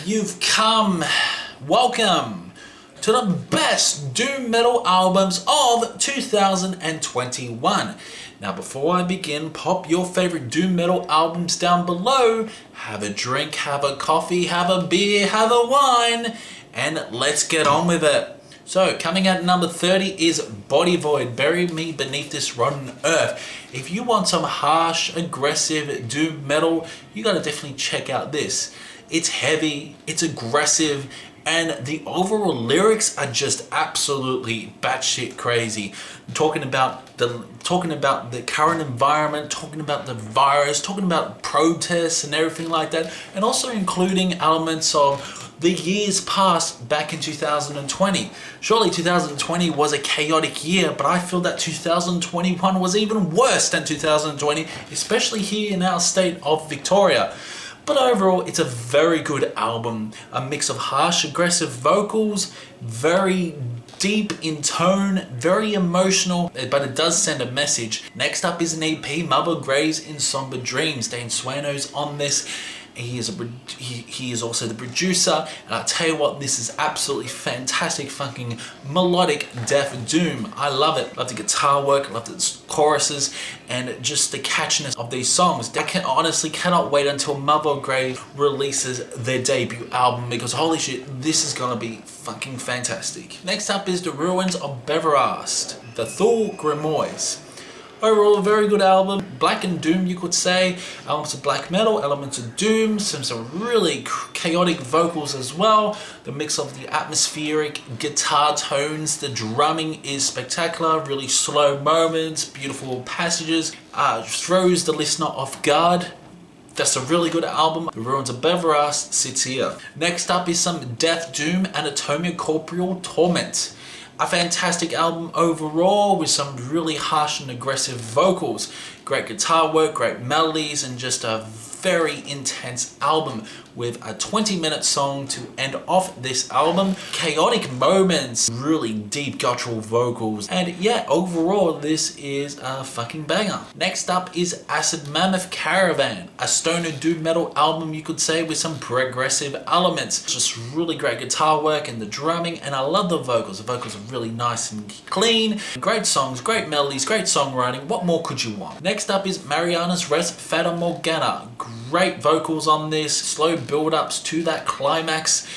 you've come. Welcome to the best doom metal albums of 2021. Now before I begin, pop your favorite doom metal albums down below, have a drink, have a coffee, have a beer, have a wine, and let's get on with it. So coming at number 30 is Body Void, Bury Me Beneath This Rotten Earth. If you want some harsh, aggressive doom metal, you gotta definitely check out this. It's heavy, it's aggressive, and the overall lyrics are just absolutely batshit crazy. Talking about the current environment, talking about the virus, talking about protests and everything like that, and also including elements of the years past back in 2020. Surely 2020 was a chaotic year, but I feel that 2021 was even worse than 2020, especially here in our state of Victoria. But overall, it's a very good album. A mix of harsh, aggressive vocals, very deep in tone, very emotional, but it does send a message. Next up is an EP, Mother Graves in Somber Dreams. Dane Swano's on this. He is also the producer, and I'll tell you what, this is absolutely fantastic fucking melodic death doom. I love it. Love the guitar work, love the choruses, and just the catchiness of these songs. I honestly cannot wait until Mother Grave releases their debut album, because holy shit, this is gonna be fucking fantastic. Next up is The Ruins of Beverast, the Thule Grimoires. Overall, a very good album. Black and doom, you could say. Elements of black metal, elements of doom, some really chaotic vocals as well. The mix of the atmospheric guitar tones, the drumming is spectacular. Really slow moments, beautiful passages. Throws the listener off guard. That's a really good album. The Ruins of Beverast sits here. Next up is some death doom, Anatomia Corporeal Torment. A fantastic album overall with some really harsh and aggressive vocals. Great guitar work, great melodies, and just a very intense album with a 20-minute song to end off this album. Chaotic moments, really deep guttural vocals, and yeah, overall this is a fucking banger. Next up is Acid Mammoth Caravan, a stoner doom metal album, you could say, with some progressive elements. Just really great guitar work and the drumming, and I love the vocals. The vocals are really nice and clean. Great songs, great melodies, great songwriting. What more could you want? Next up is Mariana's Res Fata Morgana. Great vocals on this, slow build-ups to that climax.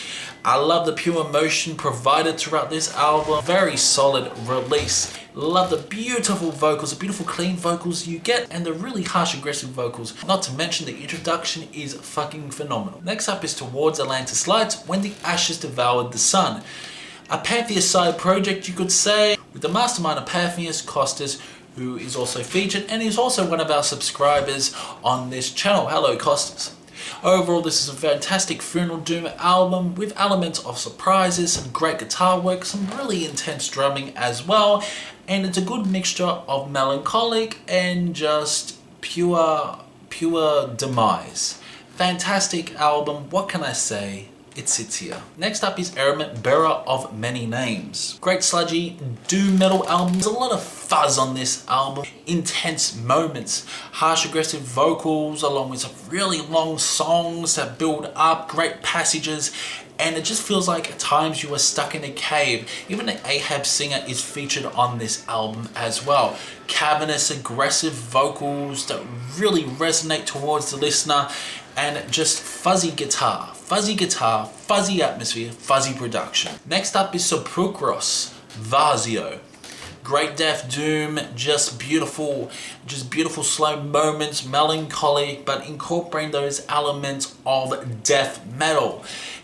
I love the pure emotion provided throughout this album. Very solid release. Love the beautiful vocals, the beautiful clean vocals you get, and the really harsh aggressive vocals. Not to mention the introduction is fucking phenomenal. Next up is Towards Atlantis Lights, When the Ashes Devoured the Sun. A Pantheist side project, you could say, with the mastermind of Pantheist, Costas, who is also featured and is also one of our subscribers on this channel. Hello, Costas. Overall, this is a fantastic funeral doom album with elements of surprises, some great guitar work, some really intense drumming as well, and it's a good mixture of melancholic and just pure demise. Fantastic album, what can I say? It sits here. Next up is Eremit, Bearer of Many Names. Great sludgy doom metal album. There's a lot of fuzz on this album. Intense moments, harsh aggressive vocals, along with some really long songs that build up, great passages, and it just feels like at times you are stuck in a cave. Even the Ahab singer is featured on this album as well. Cavernous, aggressive vocals that really resonate towards the listener, and just fuzzy guitar, fuzzy atmosphere, fuzzy production. Next up is Sepulchros, Vazio. Great death doom, just beautiful slow moments, melancholic, but incorporating those elements of death metal.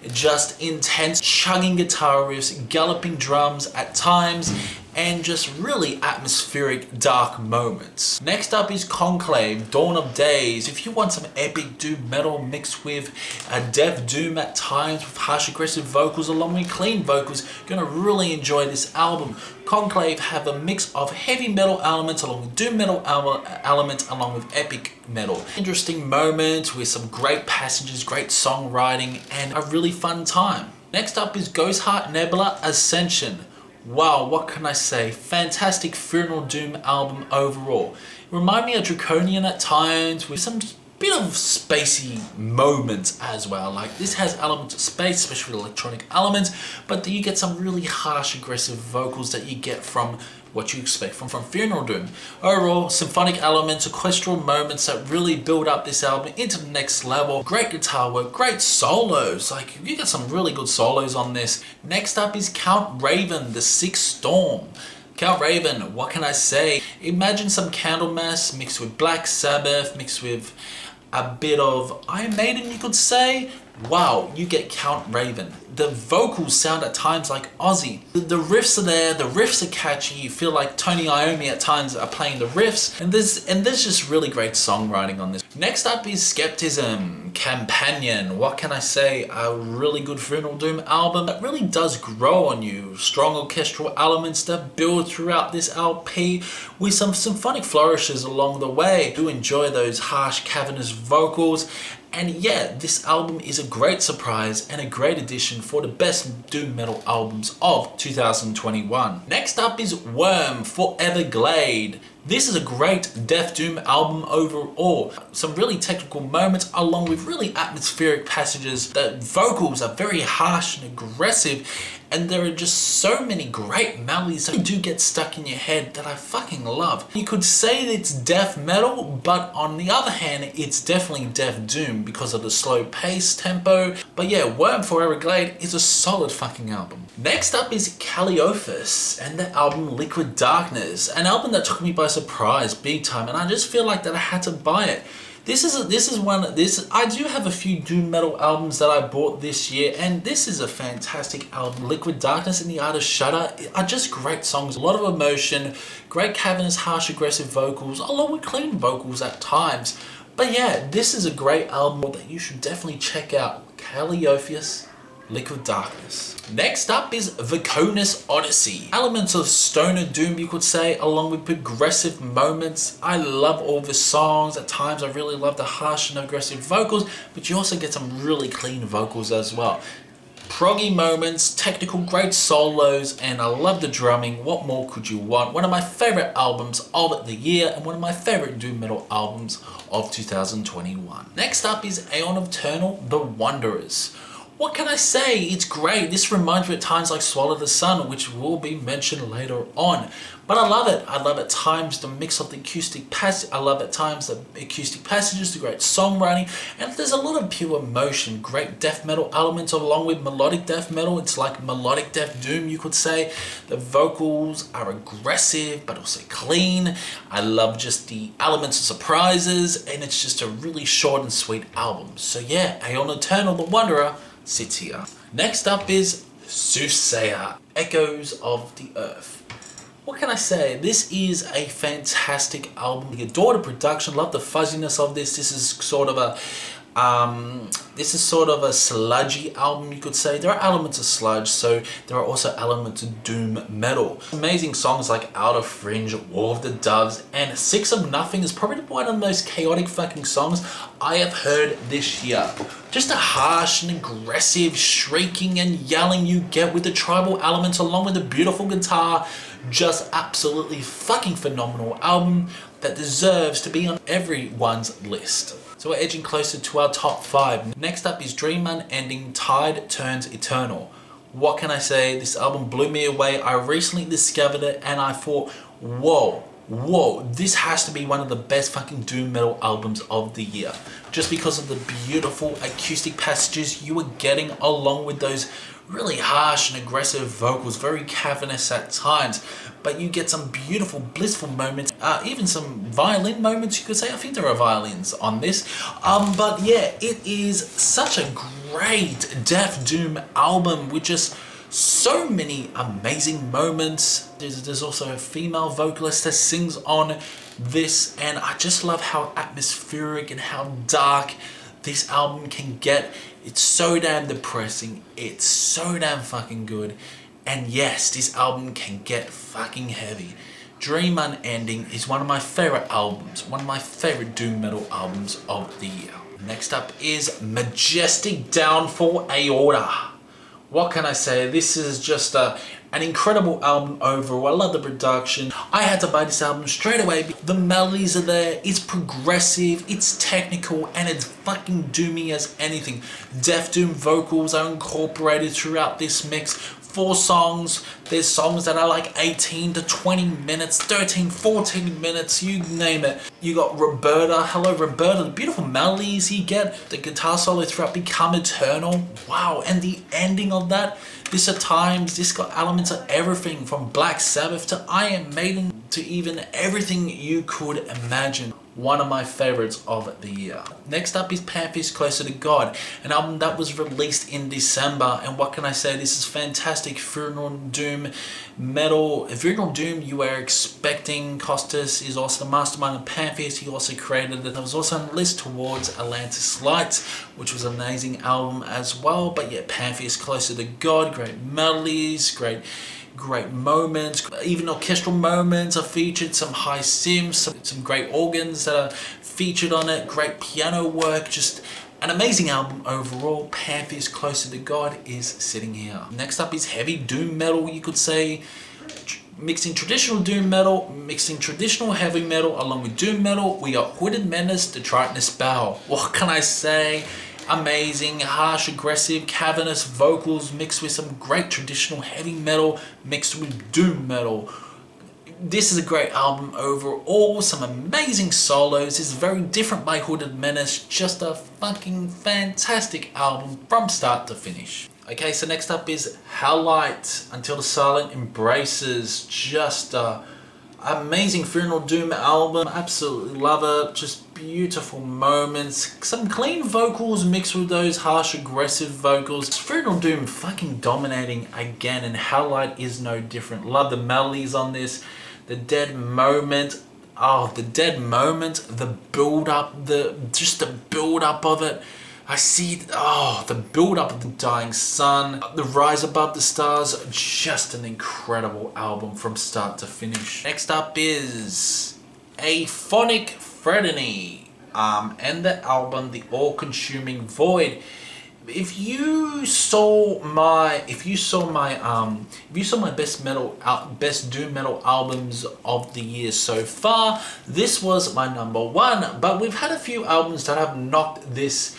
Just intense chugging guitar riffs, galloping drums at times, and just really atmospheric dark moments. Next up is Conclave, Dawn of Days. If you want some epic doom metal mixed with a death doom at times with harsh aggressive vocals along with clean vocals, you're gonna really enjoy this album. Conclave have a mix of heavy metal elements along with doom metal elements along with epic metal. Interesting moments with some great passages, great songwriting, and a really fun time. Next up is Ghostheart Nebula Ascension. Wow, what can I say? Fantastic funeral doom album overall. Remind me of Draconian at times with some bit of spacey moments as well. Like this has elements of space, especially with electronic elements, but then you get some really harsh, aggressive vocals that you get from what you expect from Funeral Doom. Overall, symphonic elements, orchestral moments that really build up this album into the next level. Great guitar work, great solos. Like you get some really good solos on this. Next up is Count Raven, The Sixth Storm. Count Raven, what can I say? Imagine some Candlemass mixed with Black Sabbath, mixed with a bit of Iron Maiden, you could say. Wow, you get Count Raven. The vocals sound at times like Ozzy. The riffs are there, the riffs are catchy, you feel like Tony Iommi at times are playing the riffs, and there's just really great songwriting on this. Next up is Skepticism, Companion. What can I say? A really good Funeral Doom album that really does grow on you. Strong orchestral elements that build throughout this LP with some symphonic flourishes along the way. I do enjoy those harsh, cavernous vocals. And yeah, this album is a great surprise and a great addition for the best doom metal albums of 2021. Next up is Worm, Foreverglade. This is a great death doom album overall. Some really technical moments along with really atmospheric passages. The vocals are very harsh and aggressive, and there are just so many great melodies that do get stuck in your head that I fucking love. You could say that it's death metal, but on the other hand, it's definitely death doom because of the slow pace, tempo. But yeah, Worm Foreverglade is a solid fucking album. Next up is Calliophis and the album Liquid Darkness, an album that took me by surprise big time, and I just feel like that I had to buy it. I do have a few doom metal albums that I bought this year, and this is a fantastic album. Liquid Darkness and The Art of Shudder are just great songs. A lot of emotion, great cavernous, harsh, aggressive vocals, along with clean vocals at times. But yeah, this is a great album that you should definitely check out. Calliophis, Liquid Darkness. Next up is Vokonis Odyssey. Elements of stoner doom, you could say, along with progressive moments. I love all the songs. At times I really love the harsh and aggressive vocals, but you also get some really clean vocals as well. Proggy moments, technical great solos, and I love the drumming. What more could you want? One of my favorite albums of the year and one of my favorite doom metal albums of 2021. Next up is Aeon of Eternal, The Wanderers. What can I say? It's great. This reminds me at times like Swallow the Sun, which will be mentioned later on. But I love it. I love at times the mix of the acoustic passage. I love at times the acoustic passages, the great songwriting, and there's a lot of pure emotion. Great death metal elements along with melodic death metal. It's like melodic death doom, you could say. The vocals are aggressive but also clean. I love just the elements of surprises, and it's just a really short and sweet album. So yeah, Aeon Eternal, The Wanderer sits here. Next up is Soothsayer, Echoes of the Earth. What can I say? This is a fantastic album. I adore the production, love the fuzziness of this. This is sort of a sludgy album, you could say. There are elements of sludge, so there are also elements of doom metal. Amazing songs like Outer Fringe, War of the Doves, and Six of Nothing is probably one of the most chaotic fucking songs I have heard this year. Just a harsh and aggressive shrieking and yelling you get with the tribal elements along with the beautiful guitar. Just absolutely fucking phenomenal album that deserves to be on everyone's list. So we're edging closer to our top 5. Next up is Dream Unending, Tide Turns Eternal. What can I say? This album blew me away. I recently discovered it and I thought, whoa, this has to be one of the best fucking doom metal albums of the year. Just because of the beautiful acoustic passages you were getting along with those really harsh and aggressive vocals, very cavernous at times, but you get some beautiful, blissful moments, even some violin moments, you could say. I think there are violins on this. But yeah, it is such a great death doom album with just so many amazing moments. There's also a female vocalist that sings on this, and I just love how atmospheric and how dark this album can get. It's so damn depressing, it's so damn fucking good, and yes, this album can get fucking heavy. Dream Unending is one of my favorite albums, one of my favorite doom metal albums of the year. Next up is Majestic Downfall Aorta. What can I say? This is just a An incredible album overall. I love the production. I had to buy this album straight away. The melodies are there, it's progressive, it's technical, and it's fucking doomy as anything. Death Doom vocals are incorporated throughout this mix. 4 songs, there's songs that are like 18 to 20 minutes, 13, 14 minutes, you name it. You got Roberta, hello Roberta, the beautiful melodies you get, the guitar solo throughout Become Eternal, wow, and the ending of that, this at times, this got elements of everything from Black Sabbath to Iron Maiden to even everything you could imagine. One of my favorites of the year. Next up is Pantheist Closer to God, an album that was released in December, and what can I say, this is fantastic funeral doom metal. Funeral doom you were expecting. Costas is also the mastermind of Pantheist, he also created it. There was also on the list towards Atlantis Lights, which was an amazing album as well, but yeah, Pantheist Closer to God, great melodies, great moments, even orchestral moments are featured, some high sims, some great organs that are featured on it, great piano work, just an amazing album overall. Pantheist Closer to God is sitting here. Next up is heavy doom metal, you could say, mixing traditional doom metal, mixing traditional heavy metal along with doom metal. We got Hooded Menace, the Tritonus Bow. What can I say? Amazing, harsh, aggressive, cavernous vocals mixed with some great traditional heavy metal mixed with doom metal. This is a great album overall, some amazing solos. It's very different by Hooded Menace, just a fucking fantastic album from start to finish. Okay, so next up is Helllight, Until the Silent Embraces, just a amazing funeral doom album, absolutely love it, just beautiful moments, some clean vocals mixed with those harsh aggressive vocals. Funeral doom fucking dominating again, and Helllight is no different. Love the melodies on this, the dead moment, the build up, the build up of it. I see, the build-up of the dying sun, the rise above the stars, just an incredible album from start to finish. Next up is Aphonic Threnody, and the album The All-Consuming Void. If you saw my best doom metal albums of the year so far, this was my number 1. But we've had a few albums that have knocked this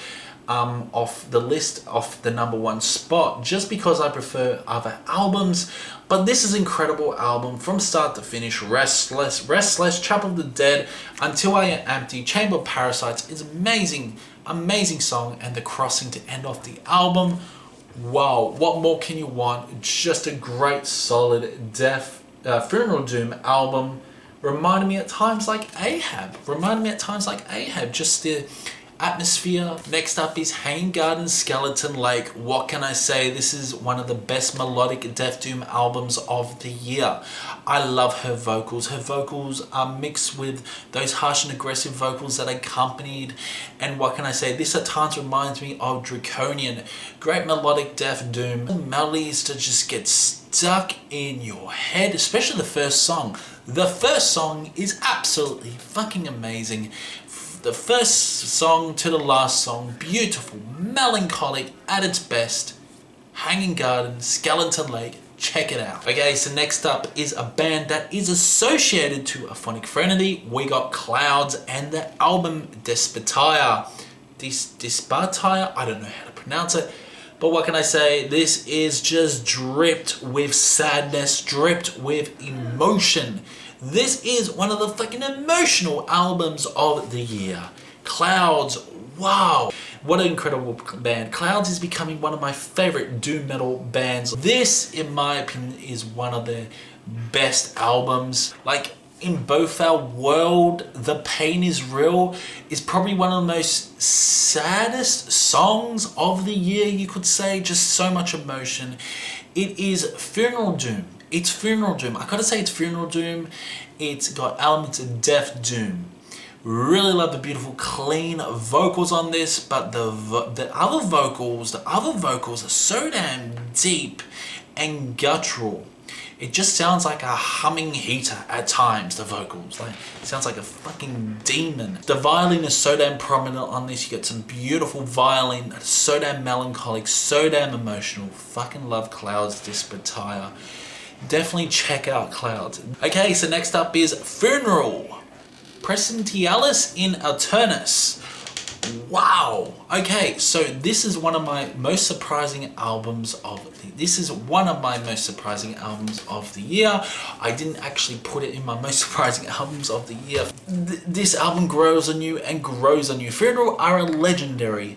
off the list, off the number 1 spot, just because I prefer other albums. But this is an incredible album from start to finish. Restless, Chapel of the Dead, Until I Am Empty, Chamber of Parasites is amazing song, and The Crossing to end off the album. Wow, what more can you want? Just a great solid funeral doom album. Reminded me at times like Ahab, just the atmosphere. Next up is Hane Garden Skeleton Lake. What can I say? This is one of the best melodic death doom albums of the year. I love her vocals. Her vocals are mixed with those harsh and aggressive vocals that accompanied. And what can I say? This at times reminds me of Draconian. Great melodic death doom. Melodies to just get stuck in your head, especially the first song. The first song is absolutely fucking amazing. The first song to the last song, beautiful, melancholic at its best. Hanging Garden, Skeleton Lake, check it out. Okay, so next up is a band that is associated to Aphonic Threnody. We got Clouds and the album Despartire. Despartire, I don't know how to pronounce it. But what can I say? This is just dripped with sadness, dripped with emotion. This is one of the fucking emotional albums of the year. Clouds, wow. What an incredible band. Clouds is becoming one of my favorite doom metal bands. This, in my opinion, is one of their best albums. Like, in both our world, The Pain Is Real is probably one of the most saddest songs of the year, you could say. Just so much emotion. It is funeral doom. It's funeral doom. I gotta say it's funeral doom. It's got elements of death doom. Really love the beautiful clean vocals on this, but the other vocals are so damn deep and guttural. It just sounds like a humming heater at times, the vocals. Like, it sounds like a fucking demon. The violin is so damn prominent on this. You get some beautiful violin, so damn melancholic, so damn emotional. Fucking love Clouds Despartire. definitely check out Cloud. Okay, so next up is Funeral. Praesentialis in Aeternus. Wow. Okay, so this is one of my most surprising albums of the year. I didn't actually put it in my most surprising albums of the year. This album grows on you and grows on you. Funeral are a legendary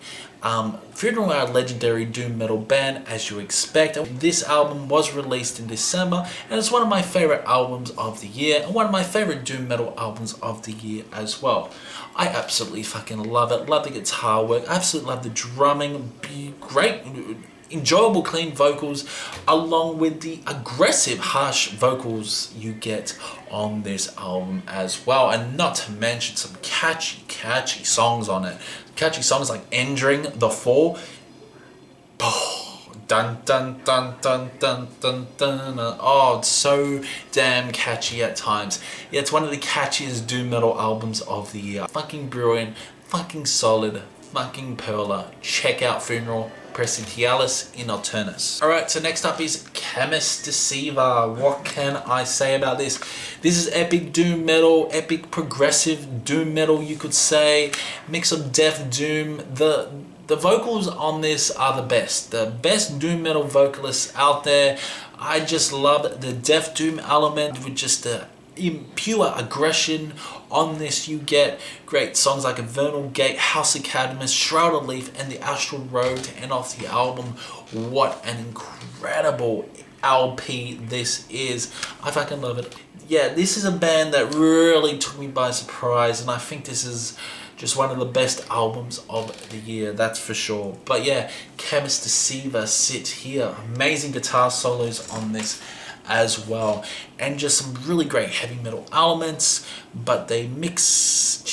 doom metal band, as you expect. This album was released in December, and it's one of my favorite albums of the year, and one of my favorite doom metal albums of the year as well. I absolutely fucking love it. Love the guitar work. I absolutely love the drumming. Great, enjoyable, clean vocals, along with the aggressive, harsh vocals you get on this album as well. And not to mention some catchy songs on it. Catchy songs like Entering the Fall. Dun dun dun dun dun dun dun. Oh, it's so damn catchy at times. Yeah, it's one of the catchiest doom metal albums of the year. Fucking brilliant, fucking solid, fucking perler. Check out Funeral, Praesentialis in Aeternus. Alright, so next up is Chemist Deceiver. What can I say about this? This is epic doom metal, epic progressive doom metal, you could say. Mix of death doom. The vocals on this are the best doom metal vocalists out there. I just love the death doom element with just the pure aggression on this. You get great songs like Infernal Gate, House of Cadmus, Shroud of Leaf, and the Astral Road to end off the album. What an incredible LP this is. I fucking love it. Yeah, this is a band that really took me by surprise, and I think this is just one of the best albums of the year, that's for sure. But yeah, Chemist Deceiver sit here. Amazing guitar solos on this as well, and just some really great heavy metal elements, but they mix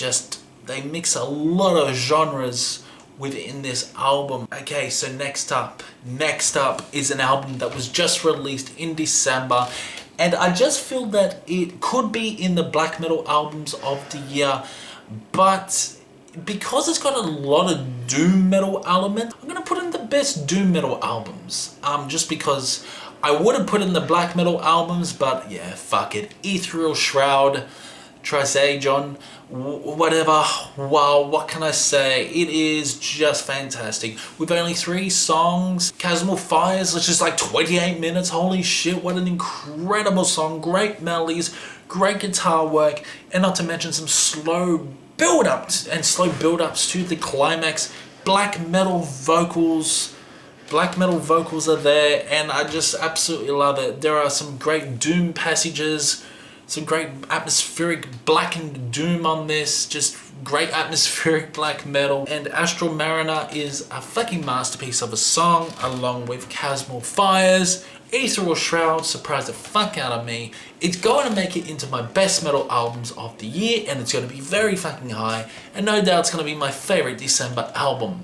a lot of genres within this album. Okay, so next up is an album that was just released in December, and I just feel that it could be in the black metal albums of the year, but because it's got a lot of doom metal elements, I'm gonna put in the best doom metal albums. Just because I would have put in the black metal albums, but yeah, fuck it. Ethereal, Shroud, Trisagion, whatever. Wow, what can I say? It is just fantastic. With only 3 songs, Chasmal Fires, which is like 28 minutes. Holy shit, what an incredible song. Great melodies, great guitar work, and not to mention some slow build-ups to the climax. Black metal vocals are there, and I just absolutely love it. There are some great doom passages, some great atmospheric blackened doom on this, just great atmospheric black metal. And Astral Mariner is a fucking masterpiece of a song, along with Chasmal Fires. Ethereal Shroud surprised the fuck out of me. It's going to make it into my best metal albums of the year, and it's going to be very fucking high, and no doubt it's going to be my favorite December album.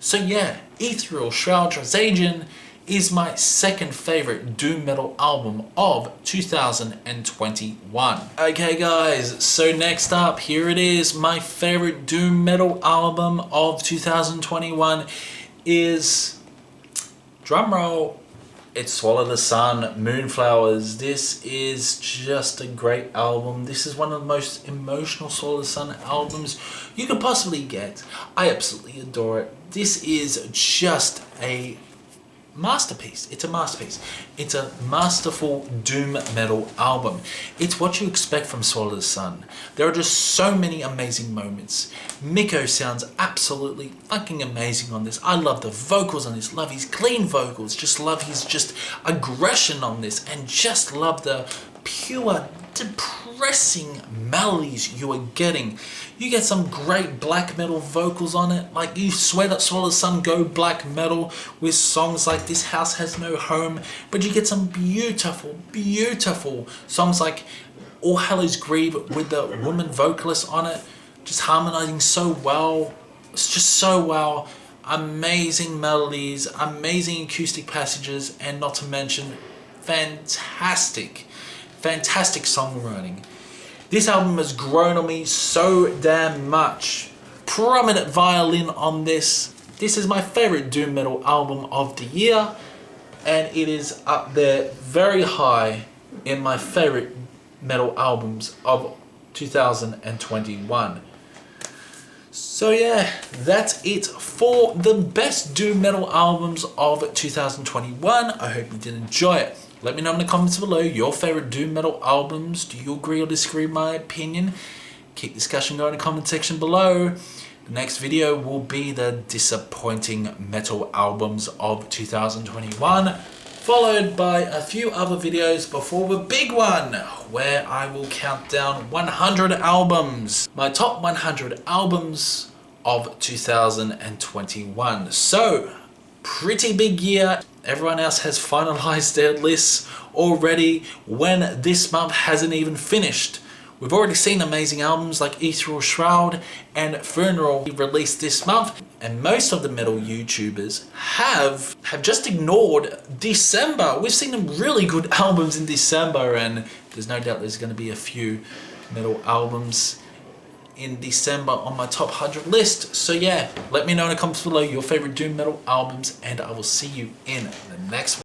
So yeah, Ethereal Shroud Trisagion is my second favorite doom metal album of 2021. Okay guys, so next up, here it is. My favorite doom metal album of 2021 is, drumroll, it's Swallow the Sun, Moonflowers. This is just a great album. This is one of the most emotional Swallow the Sun albums you could possibly get. I absolutely adore it. This is just a masterpiece. It's a masterpiece. It's a masterful doom metal album. It's what you expect from Swallow the Sun. There are just so many amazing moments. Mikko sounds absolutely fucking amazing on this. I love the vocals on this. Love his clean vocals. Just love his just aggression on this, and just love the pure depressing melodies you are getting. You get some great black metal vocals on it. Like, you swear that Swallow the Sun go black metal with songs like This House Has No Home, but you get some beautiful, beautiful songs like All Hallows Grieve with the woman vocalist on it, just harmonizing so well. It's just so well. Amazing melodies, amazing acoustic passages, and not to mention fantastic songwriting. This album has grown on me so damn much. Prominent violin on this. This is my favorite doom metal album of the year. and it is up there very high in my favorite metal albums of 2021. So yeah, that's it for the best doom metal albums of 2021. I hope you did enjoy it. Let me know in the comments below your favorite doom metal albums. Do you agree or disagree with my opinion? Keep discussion going in the comment section below. The next video will be the disappointing metal albums of 2021, followed by a few other videos before the big one, where I will count down 100 albums, my top 100 albums of 2021. So, pretty big year. Everyone else has finalized their lists already when this month hasn't even finished. We've already seen amazing albums like Ethereal, Shroud and Funeral released this month, and most of the metal YouTubers have just ignored December. We've seen some really good albums in December, and there's no doubt there's going to be a few metal albums in December on my top 100 list. So yeah, let me know in the comments below your favorite doom metal albums, and I will see you in the next one.